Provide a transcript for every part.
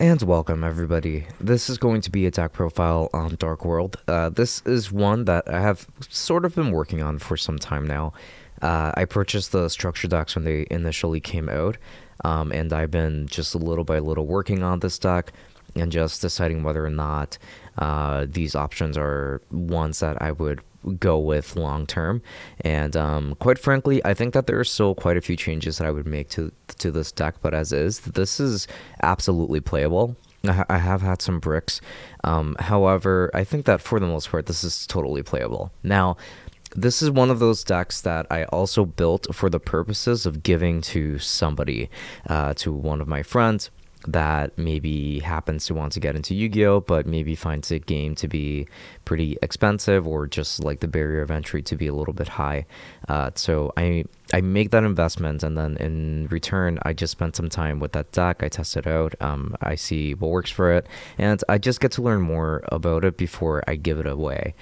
And welcome, everybody. This is going to be a deck profile on Darkworld. This is one that I have sort of been working on for some time now. I purchased the structure decks when they initially came out, and I've been just little by little working on this deck and just deciding whether or not these options are ones that I would go with long term. And quite frankly, I think that there are still quite a few changes that I would make to this deck, but as is, this is absolutely playable. I have had some bricks. However, I think that for the most part, this is totally playable. Now, this is one of those decks that I also built for the purposes of giving to somebody, to one of my friends that maybe happens to want to get into Yu-Gi-Oh, but maybe finds the game to be pretty expensive or just like the barrier of entry to be a little bit high. So I make that investment, and then in return, I just spend some time with that deck. I test it out. I see what works for it, and I just get to learn more about it before I give it away.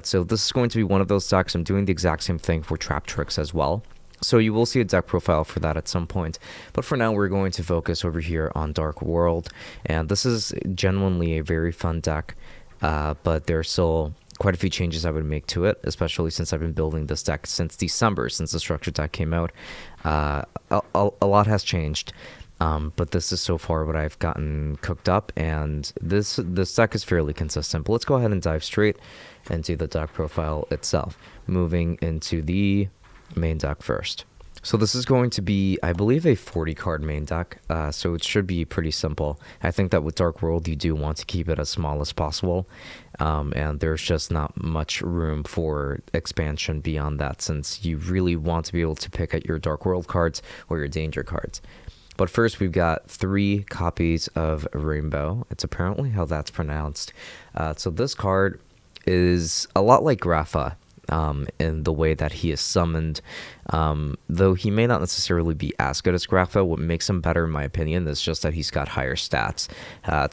So this is going to be one of those decks. I'm doing the exact same thing for Trap Tricks as well. So you will see a deck profile for that at some point. But for now, we're going to focus over here on Darkworld. And this is genuinely a very fun deck. But there are still quite a few changes I would make to it, especially since I've been building this deck since December, since the structure deck came out. A lot has changed. But this is so far what I've gotten cooked up, and this deck is fairly consistent. But let's go ahead and dive straight into the deck profile itself. Moving into the main deck first. So this is going to be, I believe, a 40 card main deck, so it should be pretty simple. I think that with Darkworld, you do want to keep it as small as possible, and there's just not much room for expansion beyond that, since you really want to be able to pick at your Darkworld cards or your danger cards. But first, we've got 3 copies of Rainbow. It's apparently how that's pronounced. So this card is a lot like Grapha, in the way that he is summoned. Though he may not necessarily be as good as Grapha, what makes him better, in my opinion, is just that he's got higher stats.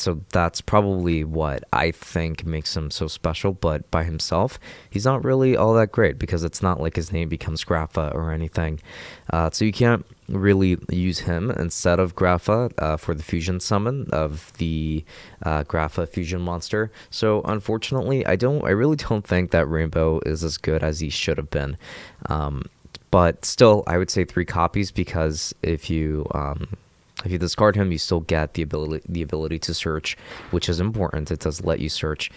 So that's probably what I think makes him so special, but by himself, he's not really all that great, because it's not like his name becomes Grapha or anything. So you can't really use him instead of Grapha for the fusion summon of the Grapha fusion monster. So unfortunately, I really don't think that Rainbow is as good as he should have been. But still, I would say 3 copies, because if you discard him, you still get the ability to search, which is important. It does let you search.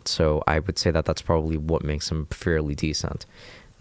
So I would say that that's probably what makes him fairly decent.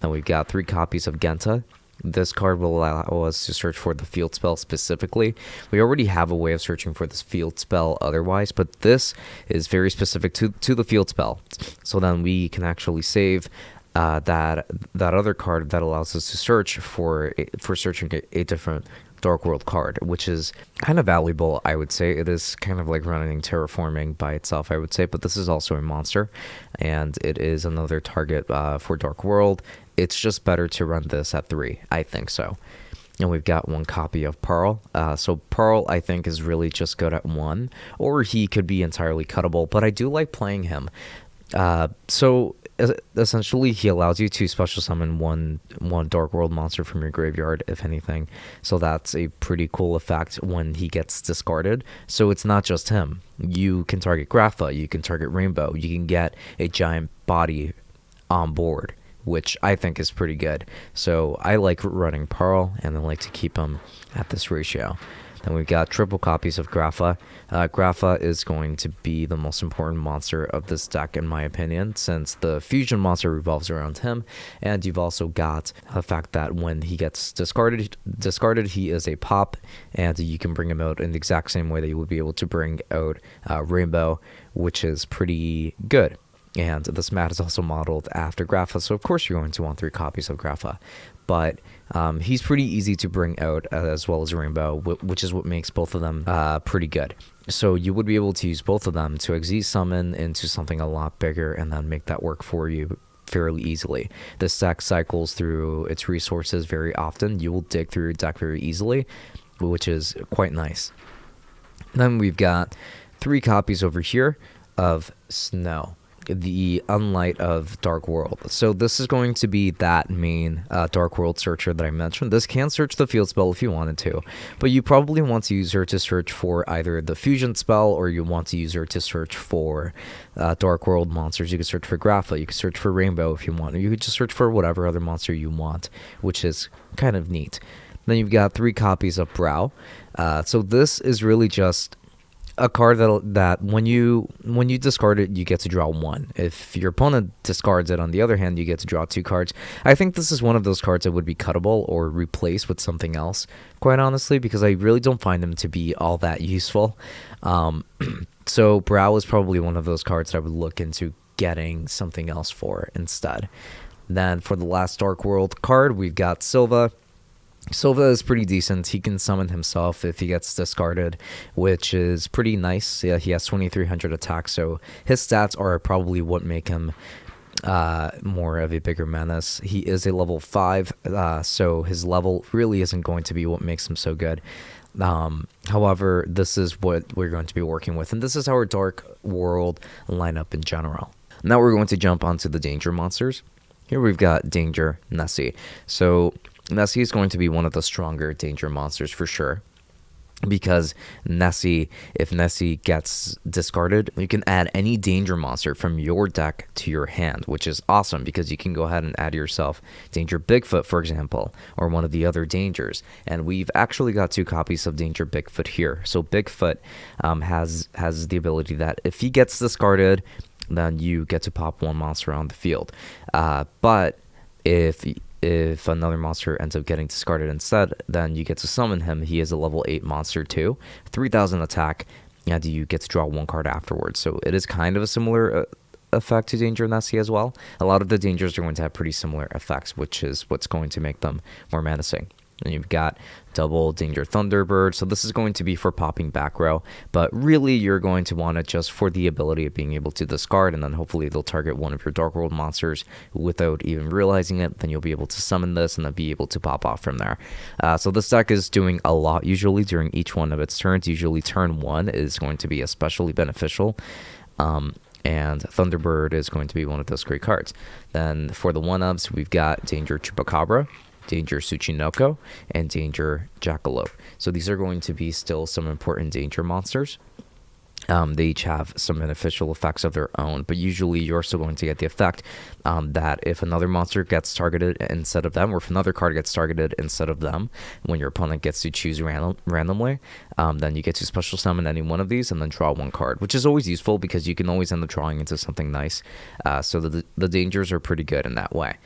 Then we've got 3 copies of Genta. This card will allow us to search for the field spell specifically. We already have a way of searching for this field spell otherwise, but this is very specific to the field spell. So then we can actually save that other card that allows us to search for searching a different Darkworld card, which is kind of valuable, I would say. It is kind of like running terraforming by itself, I would say, but this is also a monster, and it is another target for Darkworld. It's just better to run this at 3, I think so. And we've got 1 copy of Pearl. So Pearl, I think, is really just good at 1, or he could be entirely cuttable, but I do like playing him. So essentially, he allows you to special summon one Darkworld monster from your graveyard, if anything. So that's a pretty cool effect when he gets discarded. So it's not just him. You can target Grapha, you can target Rainbow, you can get a giant body on board, which I think is pretty good. So I like running Pearl, and I like to keep them at this ratio. Then we've got triple copies of Grapha. Grapha is going to be the most important monster of this deck, in my opinion, since the fusion monster revolves around him. And you've also got the fact that when he gets discarded, he is a pop, and you can bring him out in the exact same way that you would be able to bring out Rainbow, which is pretty good. And this mat is also modeled after Grapha, so of course you're going to want 3 copies of Grapha. But he's pretty easy to bring out, as well as Rainbow, which is what makes both of them pretty good. So you would be able to use both of them to Xyz summon into something a lot bigger, and then make that work for you fairly easily. This deck cycles through its resources very often. You will dig through your deck very easily, which is quite nice. Then we've got 3 copies over here of Snow. the Unlight of Darkworld. So this is going to be that main Darkworld searcher that I mentioned. This can search the field spell if you wanted to, but you probably want to use her to search for either the fusion spell, or you want to use her to search for Darkworld monsters. You could search for Grapha, you could search for Rainbow if you want, or you could just search for whatever other monster you want, which is kind of neat. Then you've got 3 copies of Brow. So this is really just a card that when you discard it, you get to draw 1. If your opponent discards it, on the other hand, you get to draw 2 cards. I think this is one of those cards that would be cuttable or replaced with something else, quite honestly, because I really don't find them to be all that useful. So Brow is probably one of those cards that I would look into getting something else for instead. Then for the last Darkworld card, we've got Silva. Silva is pretty decent. He can summon himself if he gets discarded, which is pretty nice. Yeah, he has 2300 attack, so his stats are probably what make him more of a bigger menace. He is a level 5, so his level really isn't going to be what makes him so good. However, this is what we're going to be working with, and this is our Darkworld lineup in general. Now we're going to jump onto the danger monsters. Here we've got Danger Nessie. So Nessie is going to be one of the stronger danger monsters for sure, because if Nessie gets discarded, you can add any danger monster from your deck to your hand, which is awesome because you can go ahead and add yourself Danger Bigfoot, for example, or one of the other dangers. And we've actually got 2 copies of Danger Bigfoot here. So Bigfoot has the ability that if he gets discarded, then you get to pop 1 monster on the field. But if another monster ends up getting discarded instead, then you get to summon him. He is a level 8 monster too, 3000 attack, and you get to draw 1 card afterwards. So it is kind of a similar effect to Danger Nessie as well. A lot of the dangers are going to have pretty similar effects, which is what's going to make them more menacing. And you've got double Danger Thunderbird. So this is going to be for popping back row, but really you're going to want it just for the ability of being able to discard, and then hopefully they'll target one of your Darkworld monsters without even realizing it. Then you'll be able to summon this and then be able to pop off from there. So this deck is doing a lot usually during each one of its turns. Usually turn 1 is going to be especially beneficial. And Thunderbird is going to be one of those great cards. Then for the 1-ups, we've got Danger Chupacabra, Danger Tsuchinoko, and Danger Jackalope. So these are going to be still some important danger monsters. They each have some beneficial effects of their own, but usually you're still going to get the effect that if another monster gets targeted instead of them, or if another card gets targeted instead of them, when your opponent gets to choose randomly, then you get to special summon any one of these and then draw 1 card, which is always useful because you can always end up drawing into something nice. So the dangers are pretty good in that way.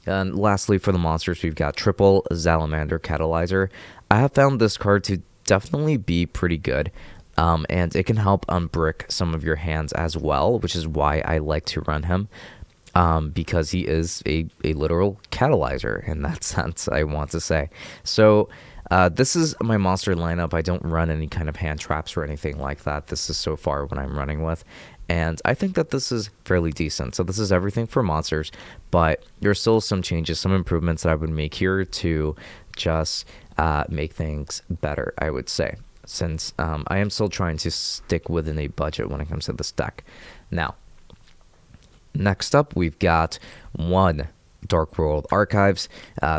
And lastly, for the monsters, we've got Triple Salamander Catalyzer. I have found this card to definitely be pretty good, and it can help unbrick some of your hands as well, which is why I like to run him, because he is a literal catalyzer in that sense, I want to say. So this is my monster lineup. I don't run any kind of hand traps or anything like that. This is so far what I'm running with. And I think that this is fairly decent. So this is everything for monsters, but there's still some changes, some improvements that I would make here to just make things better, I would say, since I am still trying to stick within a budget when it comes to this deck. Now, next up, we've got 1 Darkworld Archives.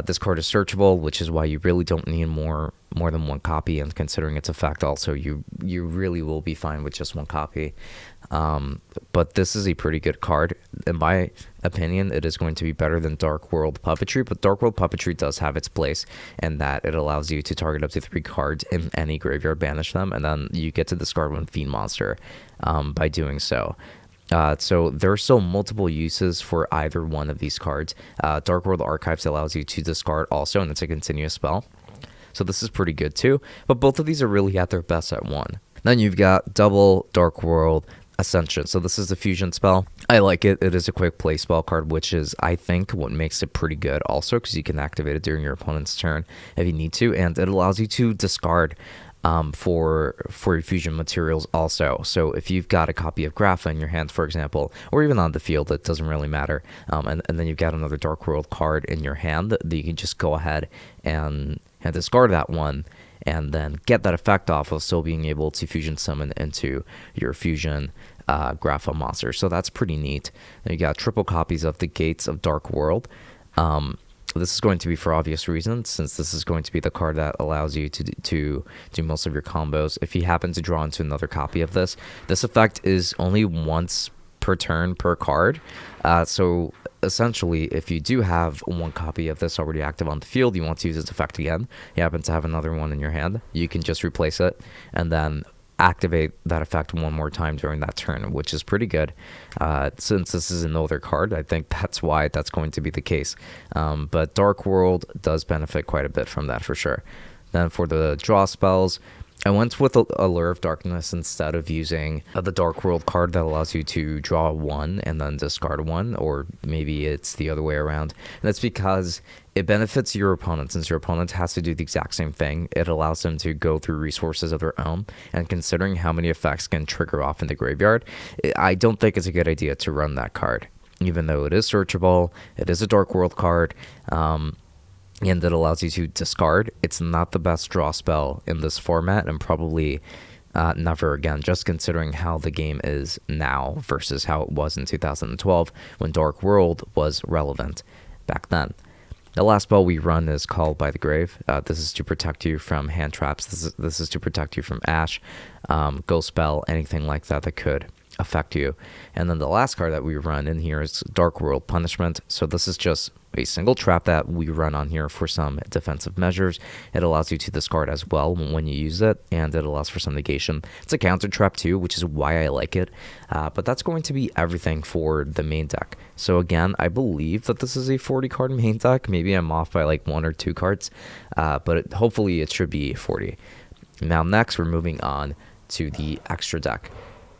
This card is searchable, which is why you really don't need more than 1 copy, and considering its effect also, you really will be fine with just 1 copy. But this is a pretty good card. In my opinion, it is going to be better than Darkworld Puppetry, but Darkworld Puppetry does have its place in that it allows you to target up to 3 cards in any graveyard, banish them, and then you get to discard 1 Fiend monster by doing so. So there are still multiple uses for either one of these cards. Darkworld Archives allows you to discard also, and it's a continuous spell. So this is pretty good too, but both of these are really at their best at 1. Then you've got double Darkworld Ascension. So this is the fusion spell. I like it. It is a quick play spell card, which is, I think, what makes it pretty good also, because you can activate it during your opponent's turn if you need to, and it allows you to discard for your fusion materials also. So if you've got a copy of Grapha in your hand, for example, or even on the field, it doesn't really matter, and then you've got another Darkworld card in your hand that you can just go ahead and discard that one, and then get that effect off of still being able to fusion summon into your fusion Grapha monster. So that's pretty neat. And you got triple copies of the Gates of Darkworld. This is going to be for obvious reasons, since this is going to be the card that allows you to do most of your combos. If you happen to draw into another copy of this effect is only once per turn per card. So essentially, if you do have one copy of this already active on the field, you want to use its effect again, you happen to have another one in your hand, you can just replace it and then activate that effect one more time during that turn, which is pretty good. Since this is another card, I think that's why that's going to be the case. But Darkworld does benefit quite a bit from that for sure. Then for the draw spells, I went with Allure of Darkness instead of using the Darkworld card that allows you to draw one and then discard one, or maybe it's the other way around. And that's because it benefits your opponent, since your opponent has to do the exact same thing. It allows them to go through resources of their own, and considering how many effects can trigger off in the graveyard, I don't think it's a good idea to run that card. Even though it is searchable, it is a Darkworld card, and it allows you to discard. It's not the best draw spell in this format, and probably never again, just considering how the game is now versus how it was in 2012 when Darkworld was relevant back then. The last spell we run is Called by the Grave. This is to protect you from hand traps. This is to protect you from Ash, Ghost Spell, anything like that that could affect you. And then the last card that we run in here is Darkworld Punishment. So this is just a single trap that we run on here for some defensive measures. It allows you to discard as well when you use it, and it allows for some negation. It's a counter trap too, which is why I like it. But that's going to be everything for the main deck. So again, I believe that this is a 40 card main deck. Maybe I'm off by like 1 or 2 cards, but hopefully it should be 40. Now next, we're moving on to the extra deck.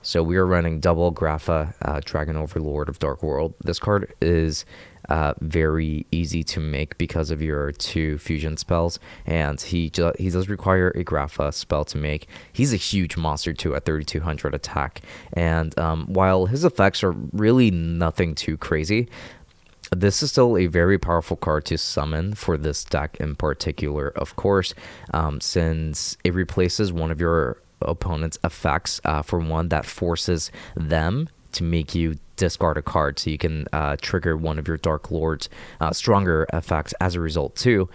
So we are running double Grapha Dragon Overlord of Darkworld. This card is very easy to make because of your 2 fusion spells, and he does require a Grapha spell to make. He's a huge monster too at 3200 attack, and while his effects are really nothing too crazy, this is still a very powerful card to summon for this deck in particular, of course, since it replaces one of your opponent's effects for one that forces them to make you discard a card, so you can trigger one of your Dark Lord's stronger effects as a result too,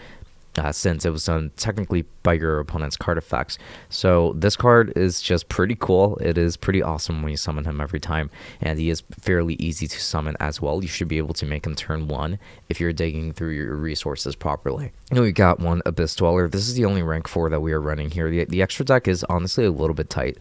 since it was done technically by your opponent's card effects. So this card is just pretty cool. It is pretty awesome when you summon him every time, and he is fairly easy to summon as well. You should be able to make him turn 1 if you're digging through your resources properly. And we got one Abyss Dweller. This is the only rank 4 that we are running here. The extra deck is honestly a little bit tight.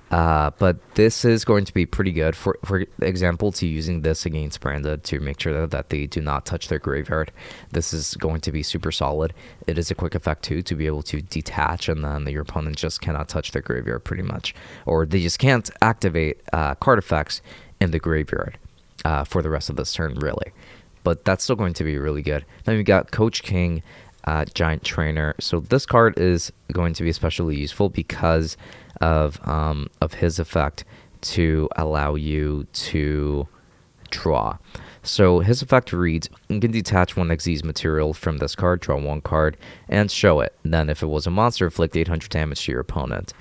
But this is going to be pretty good, for example, to using this against Branded to make sure that they do not touch their graveyard. This is going to be super solid. It is a quick effect too, to be able to detach, and then your opponent just cannot touch their graveyard pretty much, or they just can't activate card effects in the graveyard for the rest of this turn really. But that's still going to be really good. Then we got Coach King, Giant Trainer. So this card is going to be especially useful because of his effect to allow you to draw. So his effect reads, you can detach 1 Xyz material from this card, draw 1 card, and show it. Then if it was a monster, inflict 800 damage to your opponent.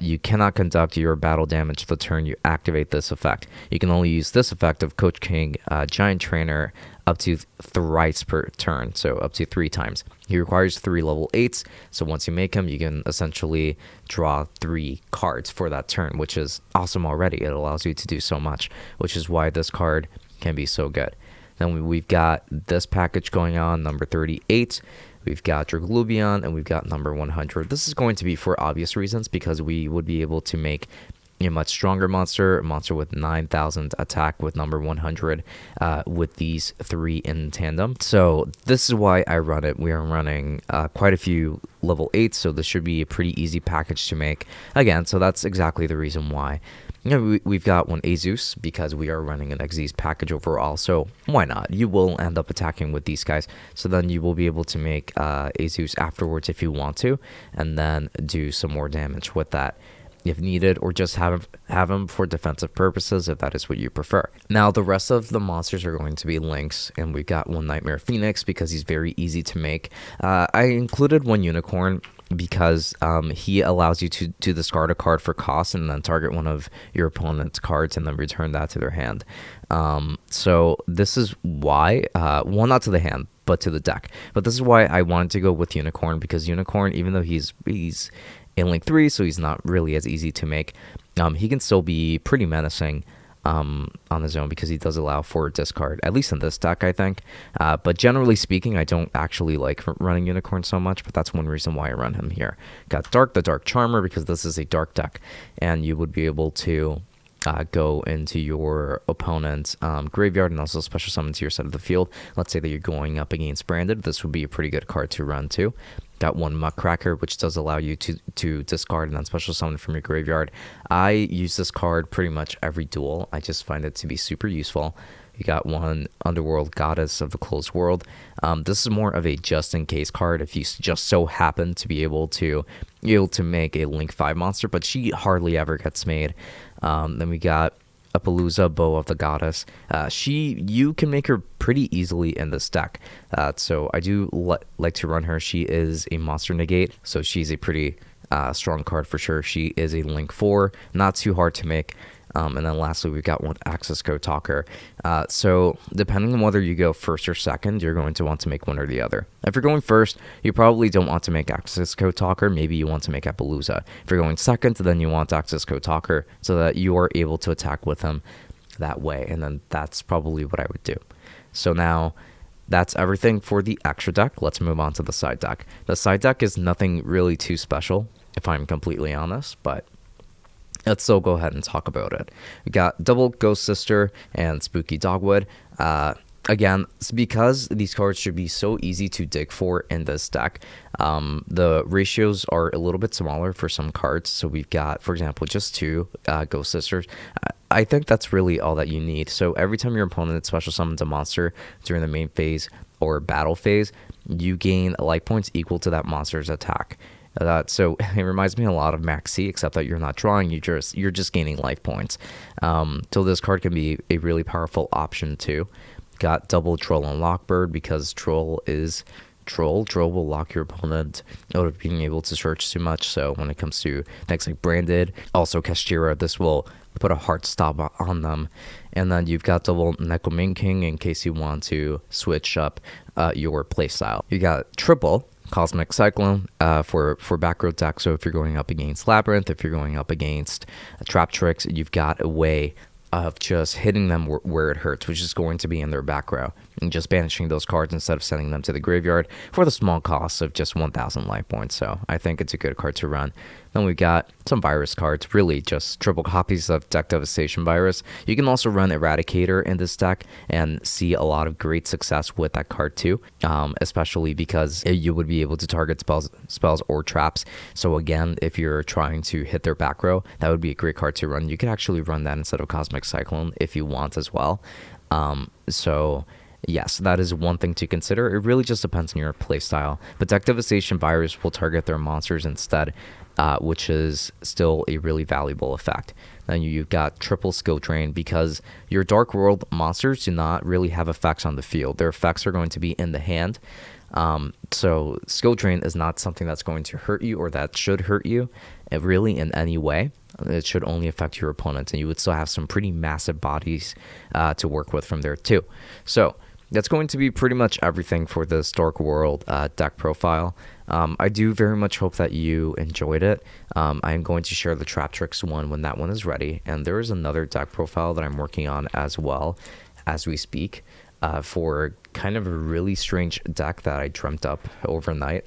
You cannot conduct your battle damage the turn you activate this effect. You can only use this effect of Coach King, Giant Trainer, up to thrice per turn, so up to 3 times. He requires 3 level 8s, so once you make him, you can essentially draw 3 cards for that turn, which is awesome already. It allows you to do so much, which is why this card can be so good. Then we've got this package going on, number 38. We've got Draglubion, and we've got number 100. This is going to be for obvious reasons, because we would be able to make a much stronger monster, a monster with 9,000 attack with number 100, with these 3 in tandem. So this is why I run it. We are running quite a few level 8s, so this should be a pretty easy package to make. Again, so that's exactly the reason why. You know, we've got 1 Azus because we are running an Xyz package overall, so why not? You will end up attacking with these guys, so then you will be able to make Azus afterwards if you want to, and then do some more damage with that if needed, or just have them for defensive purposes if that is what you prefer. Now the rest of the monsters are going to be Lynx, and we've got 1 Nightmare Phoenix because he's very easy to make. I included 1 Unicorn because he allows you to discard a card for cost and then target one of your opponent's cards and then return that to their hand. So this is why, well, not to the hand, but to the deck. But this is why I wanted to go with Unicorn, because Unicorn, even though he's in Link 3, so he's not really as easy to make, he can still be pretty menacing on his own, because he does allow for a discard, at least in this deck, I think. But generally speaking, I don't actually like running Unicorn so much, but that's one reason why I run him here. Got the Dark Charmer, because this is a dark deck, and you would be able to go into your opponent's graveyard and also special summon to your side of the field. Let's say that you're going up against Branded. This would be a pretty good card to run too. Got one Muckracker, which does allow you to discard and then special summon from your graveyard. I use this card pretty much every duel. I just find it to be super useful. You got one Underworld Goddess of the Closed World. This is more of a just-in-case card if you just so happen to be able to make a Link 5 monster, but she hardly ever gets made. Then we got Appaloosa, Bow of the Goddess. You can make her pretty easily in this deck. So I do like to run her. She is a monster negate, so she's a pretty strong card for sure. She is a Link 4, not too hard to make. And then lastly, we've got one Access Code Talker. So depending on whether you go first or second, you're going to want to make one or the other. If you're going first, you probably don't want to make Access Code Talker. Maybe you want to make Appaloosa. If you're going second, then you want Access Code Talker so that you are able to attack with him that way. And then that's probably what I would do. So now that's everything for the extra deck. Let's move on to the side deck. The side deck is nothing really too special, if I'm completely honest, but let's still go ahead and talk about it. We got double Ghost Sister and Spooky Dogwood. Again, it's because these cards should be so easy to dig for in this deck. The ratios are a little bit smaller for some cards. So we've got, for example, just two Ghost Sisters. I think that's really all that you need. So every time your opponent special summons a monster during the main phase or battle phase, you gain life points equal to that monster's attack. So it reminds me a lot of Max C, except that you're not drawing, you're just gaining life points. So this card can be a really powerful option too. Got double Troll and Lockbird, because Troll is Troll. Troll will lock your opponent out of being able to search too much. So when it comes to things like Branded, also Kashira, this will put a hard stop on them. And then you've got double Nekomin King in case you want to switch up your playstyle. You got triple Cosmic Cyclone for back row deck. So if you're going up against Labyrinth, if you're going up against Trap Tricks, you've got a way of just hitting them where it hurts, which is going to be in their back row, and just banishing those cards instead of sending them to the graveyard for the small cost of just 1,000 life points. So I think it's a good card to run. Then we got some virus cards, really just triple copies of Deck Devastation Virus. You can also run Eradicator in this deck and see a lot of great success with that card too, especially because you would be able to target spells or traps. So again, if you're trying to hit their back row, that would be a great card to run. You could actually run that instead of Cosmic Cyclone if you want as well. So yes, that is one thing to consider. It really just depends on your playstyle. But Deck Devastation Virus will target their monsters instead, which is still a really valuable effect. Then you've got triple Skill Drain, because your Darkworld monsters do not really have effects on the field. Their effects are going to be in the hand. So Skill Drain is not something that's going to hurt you or that should hurt you really in any way. It should only affect your opponent, and you would still have some pretty massive bodies to work with from there too. So that's going to be pretty much everything for this Darkworld deck profile. I do very much hope that you enjoyed it. I am going to share the Trap Tricks one when that one is ready, and there is another deck profile that I'm working on as well as we speak, for kind of a really strange deck that I dreamt up overnight.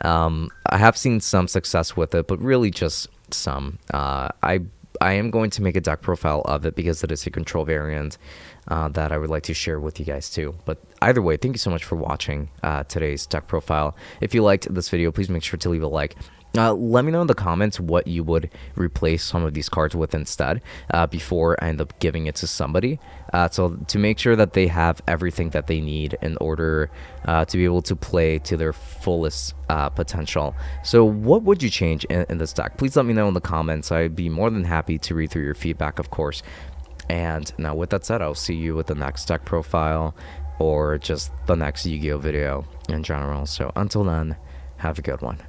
I have seen some success with it, but really just some. I am going to make a deck profile of it because it is a control variant that I would like to share with you guys too. But either way, thank you so much for watching today's deck profile. If you liked this video, please make sure to leave a like. Let me know in the comments what you would replace some of these cards with instead before I end up giving it to somebody. So to make sure that they have everything that they need in order to be able to play to their fullest potential. So what would you change in this deck? Please let me know in the comments. I'd be more than happy to read through your feedback, of course. And now with that said, I'll see you with the next deck profile or just the next Yu-Gi-Oh video in general. So until then, have a good one.